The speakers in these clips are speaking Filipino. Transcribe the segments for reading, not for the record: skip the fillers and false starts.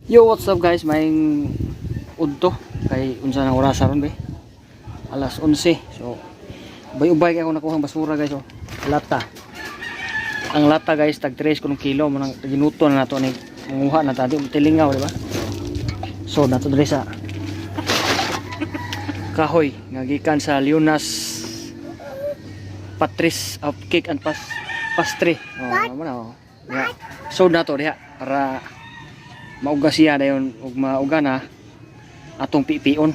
Yo, what's up guys? May udto kay unsa nang oras ron be? Alas 11. So, ubay-ubay kay ako nakuha basura guys oh. Lata. Ang lata guys tag 3 kun kilo mo nang ginuto na nato ni manguha na tadi tilingaw, di ba? So, nato diri sa kahoy nga gikan sa Leonas Patris of Cake and Pastry. Oh, mo na oh. Yeah. So nato diha para mauga siya dayon ug mauga na atong pipion.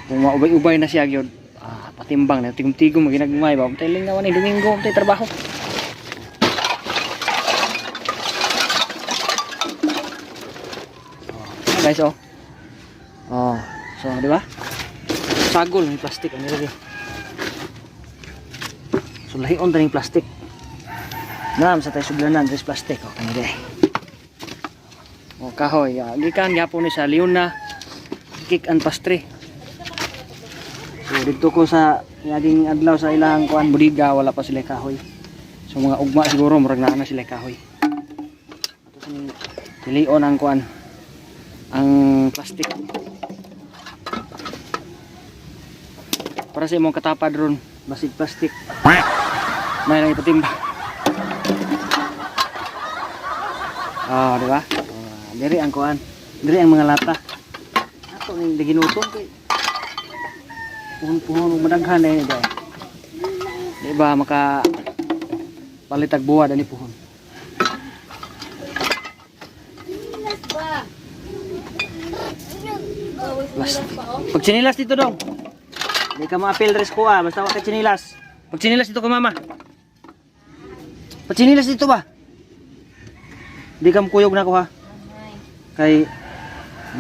Kung maubay-ubay na siya gyud, patimbang na tigom-tigom ginagmay ba untay lingaw ni Domingo untay trabaho. Guys oh. Oh, so di ba? Sagol ni plastic ani lagi. So lahion taning plastic. Nam sa tay suglanan des plastic oh kani dai. O kahoy, gikan gyapon ni sa Leona Cake and Pastry. So dito ko sa naging adlaw sa ilang kuan budiga wala pa sila kahoy. So mga ugma siguro murag na sila kahoy. Ato sa pilion ang kuan ang plastic. Para sa imong katapad ron basig plastic. May lang ipatimba. Di ba? Diri ang kuan, diri ang mga lata. Ato ning ginutom kay puhon-puhon madaghan ni dai. Di ba maka palitag buwad ani puhon. Pag chinilas dito dong. Di ka ma-appeal res ko basta wa ka chinilas. Pag chinilas dito ka mama. Pag chinilas dito ba? Di ka mukuyog na ko ha. Kay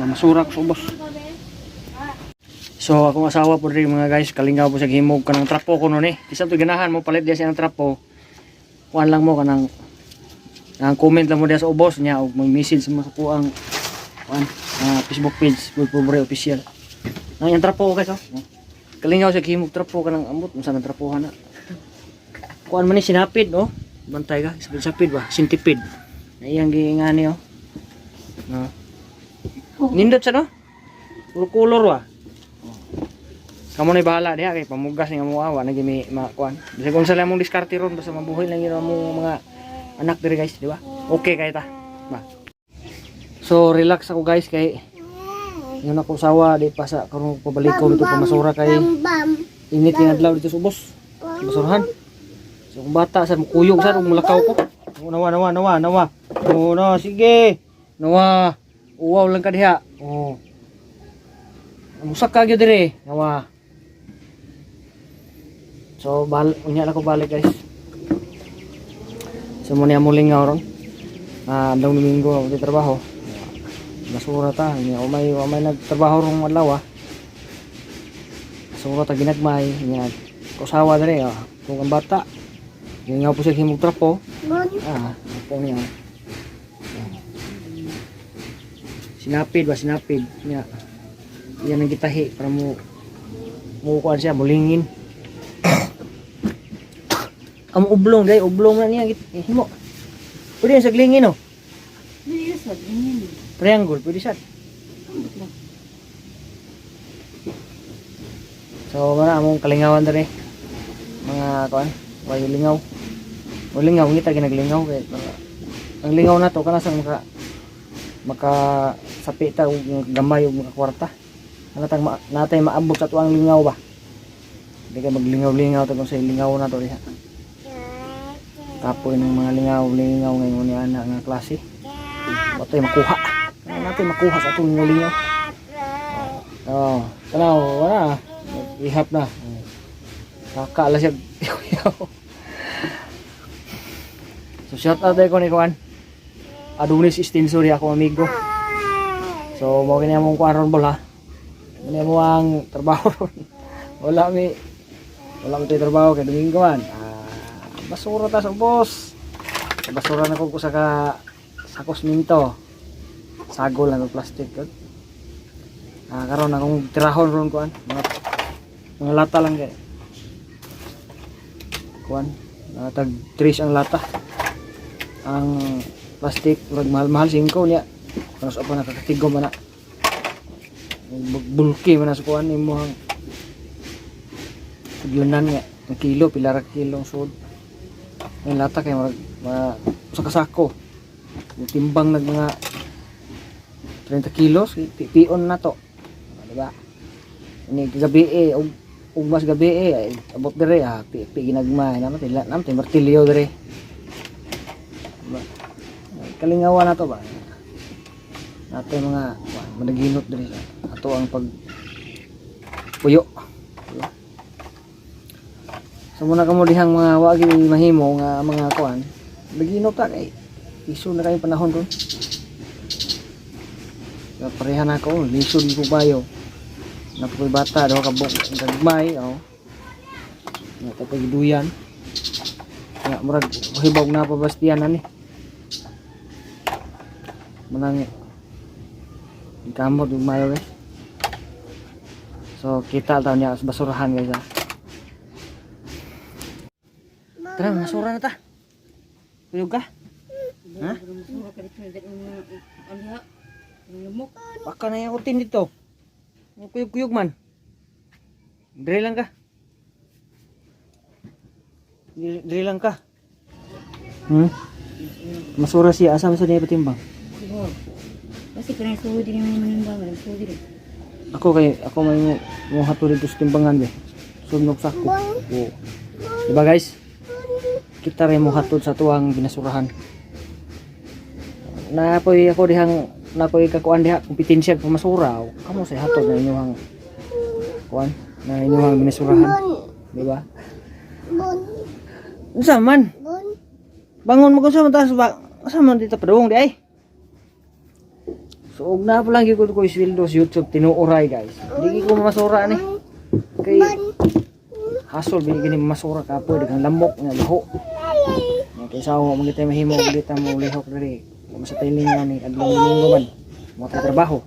mamasurak sa ubos. So akong asawa po rin mga guys, kalingaw po sa himog kanang trapo ko noon eh. Isang to ganahan mo palit diya siya ng trapo. Kuan lang mo kanang ang comment lang mo diya sa ubos niya og mag-message mo sa kuang kuan Facebook page Pulpobre official. Ang trapo guys oh. Kalingaw sa himog trapo kanang ambot unsa nang trapohan na. Kuan man ni sinapid oh. Bantay ka, sinapid ba? Sintipid. Iyang giingani oh. No. Nindot siya no? Kulor wa. Kamu na bahala diha kay pamugas nga mo awa na gimi makuan. Bisag kung sala mong diskarte ron basta mabuhay lang yun mo mga anak diri guys, di ba? Okay kay ta. Ba. So relax ako guys kay yun ako sawa di pa sa karon pabalik ko dito pamasura kay init nga adlaw dito sa ubos. Basurahan. So kung bata sa kuyog sa mulakaw ko. Nawa. Oh, no, sige. Nawa. Uwaw lang ka diha. Oh. Musak ka gyud dire. Nawa. So, unya na ko balik guys. So, muna mo lingaw ron. Andang Domingo ako di trabaho. Basura ta. Umay nagtrabaho rong adlaw. Basura ta ginagmay. Kusawa dire. Kung ang bata. Yung nga po siya himog trapo. Po niya. Sinapid ba? Sinapid. Yan ang gitahi para mo kuhaan siya, mulingin. Ang ublong, dahil ublong na niya. Himo. Pwede yan sa glingin, no? Pwede sa glingin. Triangle, pwede sad. So, mana among kalingawan dere. Mga kuhaan, wayo lingaw. O lingaw, ngita ginaglingaw kay ang lingaw na to kana sang maka sapi ta og gamay og mga kwarta. Natang natay maabot sa tuang lingaw ba. Di kay maglingaw-lingaw ta kung sa lingaw na to diha. Kapoy ng mga lingaw ngayon ni ana nga klase. Batay makuha. Natay makuha sa atong lingaw. Oh, tanaw wala. Ihap na. Kakala siya. So shout out ko ni kuan Adonis Istinsuri ako amigo. So mo kini among kuan ron bola. Mani mo ang trabaho ron. Wala mi trabaho kay Domingoan. Basura ta sa boss. Basura na ko sa sakos minto. Sagol lang og plastic gud. Karon akong tirahon ron kuan mga lata lang kay kuan tag 3 ang lata. Ang plastic mahal-mahal 5 niya Terus apa nakakatigo man na. Bulki man na sa kuan imo ang kudlanan nga. Ang kilo, pila ra kilo ang sud. Ang lata kay sa kasako. Yung timbang nag mga 30 kilos, pion na to. Diba? Ini gabi ug mas gabi abot dire ginagmay naman tila naman martilyo dire. Diba? Kalingawan na to ba? Nato mga managinot dire sa ato ang pag puyo. Diba? So muna kamo dihang mga wagi mahimo nga mga kuan. Naginot ta kay iso na kay panahon ron. Parehan ako, lisod ko bayo. Napoy bata daw kabog gagmay, oh. Nga pag duyan. Nga murag hibog na pabastian ani. Manang kamot yung mayo guys. So kita tahu niya sa basurahan guys. Tara, masura na ta. Kuyog ka? Ha? Baka na yung utin dito. Kuyog-kuyog man. Dre lang ka. Dre lang ka. Masura siya. Asa sa niya patimbang? Kasi kaya suwi din yung manimbang. Ako may mo hato dito sa timbangan be. Sunok sa ako. Oo. Diba guys? Kita rin mo hatod sa tuwang binasurahan. Napoy ako dihang napoy kakuan diha kompetensya sa masura. Kamo sa hatod na inyong kuan na inyong binasurahan. Di ba? Unsa man? Bangon mo kun sa taas ba? Asa man dito padung di ay? So og na pa lang gyud ko sweldo sa YouTube tinuoray guys. Dili ko masura ni. Kay hasol binigyan ni masura ka po daghang lamok nga laho. Kay sa mo magitay mahimo dito mo lihok diri. Kung sa tiling nga ni adlaw linggo man mo trabaho.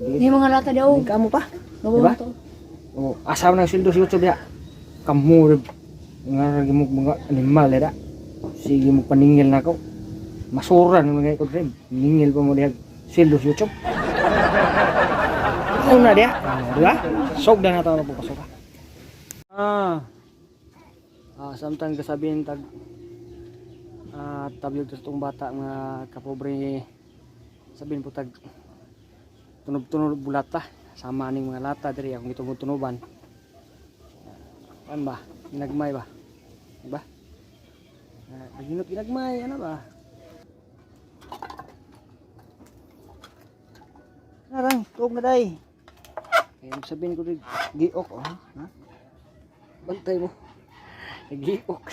Ni mga lata daw. Di kamo pa. Diba? O asaw na sweldo sa YouTube ya. Kamu nga lagi mo mga animal da. Sige mo paningil na ko. Masura ni mga ko diri. Ningil pa mo diha sweldo sa YouTube. Una dia. Diba? Sok na tawo na papasok ka. Samtang kasabihin tag tabyog sa itong bata nga kapobre sabihin po tag tunob-tunob bulata sama ning mga lata diri akong gitunog-tunoban kan ba ginagmay ba diba ginagmay ano ba narang tuog na day kaya sabihin ko rin giok ha bantay mo giok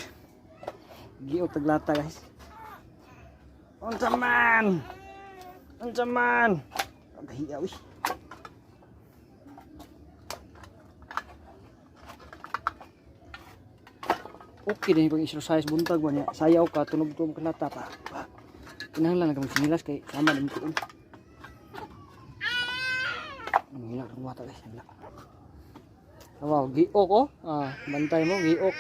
taglata guys. Unsa man? Gahiya wi. Okay din pag exercise buntag ba niya. Sayaw ka tunog-tunog ka lata pa. Kinahanglan ka magsinilas kay sama din ko. Ngila ang bata guys, ngila. Wow, giok oh. Bantay mo giok.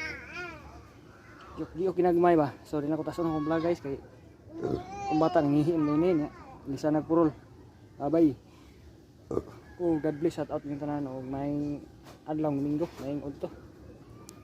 Giok ginagmay ba? So din ako tason akong vlog guys kay kung bata nangihiim na niya. Lisa nagpurol. Bye. God bless, shout out yung tanan og may adlaw Domingo, may udto.